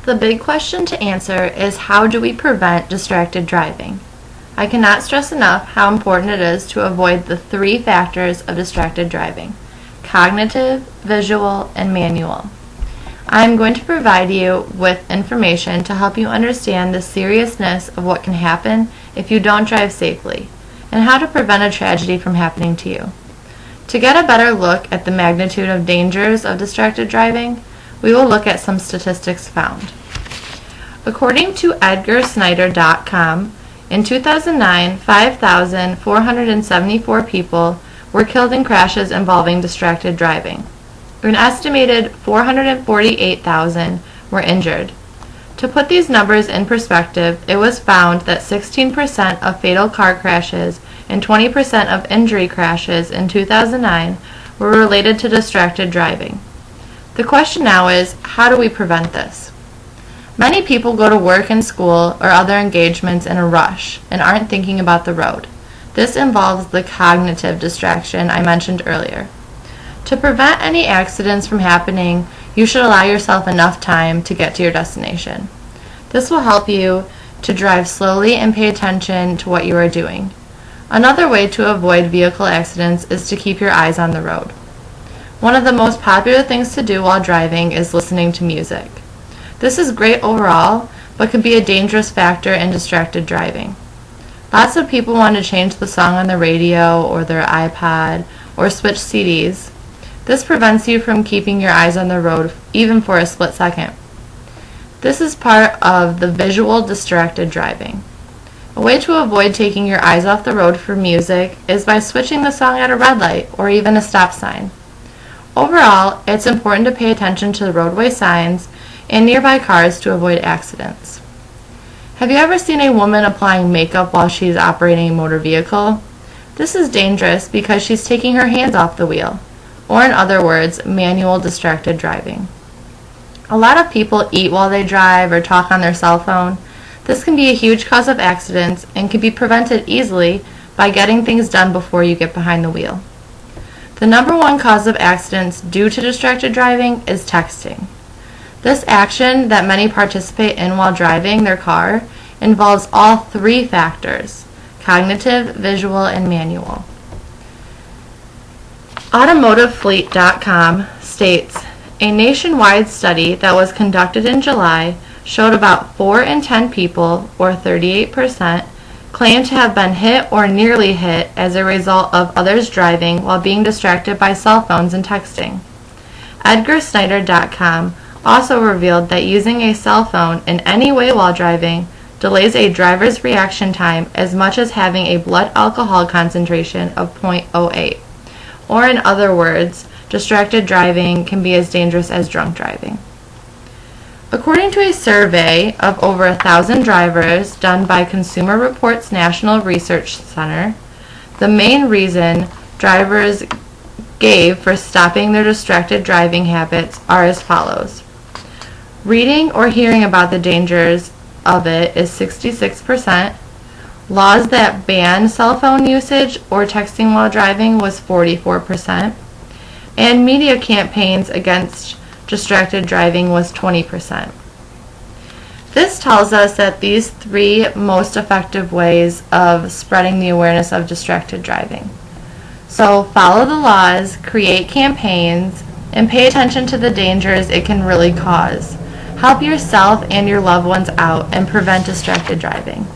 The big question to answer is, how do we prevent distracted driving? I cannot stress enough how important it is to avoid the three factors of distracted driving: cognitive, visual, and manual. I am going to provide you with information to help you understand the seriousness of what can happen if you don't drive safely, and how to prevent a tragedy from happening to you. To get a better look at the magnitude of dangers of distracted driving, we will look at some statistics found. According to EdgarSnyder.com, in 2009, 5,474 people were killed in crashes involving distracted driving. An estimated 448,000 were injured. To put these numbers in perspective, it was found that 16% of fatal car crashes and 20% of injury crashes in 2009 were related to distracted driving. The question now is, how do we prevent this? Many people go to work and school or other engagements in a rush and aren't thinking about the road. This involves the cognitive distraction I mentioned earlier. To prevent any accidents from happening, you should allow yourself enough time to get to your destination. This will help you to drive slowly and pay attention to what you are doing. Another way to avoid vehicle accidents is to keep your eyes on the road. One of the most popular things to do while driving is listening to music. This is great overall, but can be a dangerous factor in distracted driving. Lots of people want to change the song on the radio or their iPod or switch CDs. This prevents you from keeping your eyes on the road even for a split second. This is part of the visual distracted driving. A way to avoid taking your eyes off the road for music is by switching the song at a red light or even a stop sign. Overall, it's important to pay attention to the roadway signs and nearby cars to avoid accidents. Have you ever seen a woman applying makeup while she's operating a motor vehicle? This is dangerous because she's taking her hands off the wheel, or in other words, manual distracted driving. A lot of people eat while they drive or talk on their cell phone. This can be a huge cause of accidents and can be prevented easily by getting things done before you get behind the wheel. The number one cause of accidents due to distracted driving is texting. This action that many participate in while driving their car involves all three factors: cognitive, visual, and manual. AutomotiveFleet.com states, a nationwide study that was conducted in July showed about 4 in 10 people, or 38%, claim to have been hit or nearly hit as a result of others driving while being distracted by cell phones and texting. EdgarSnyder.com also revealed that using a cell phone in any way while driving delays a driver's reaction time as much as having a blood alcohol concentration of 0.08. Or in other words, distracted driving can be as dangerous as drunk driving. According to a survey of over 1,000 drivers done by Consumer Reports National Research Center, the main reason drivers gave for stopping their distracted driving habits are as follows. Reading or hearing about the dangers of it is 66%. Laws that ban cell phone usage or texting while driving was 44%. And media campaigns against distracted driving was 20%. This tells us that these three most effective ways of spreading the awareness of distracted driving. So follow the laws, create campaigns, and pay attention to the dangers it can really cause. Help yourself and your loved ones out and prevent distracted driving.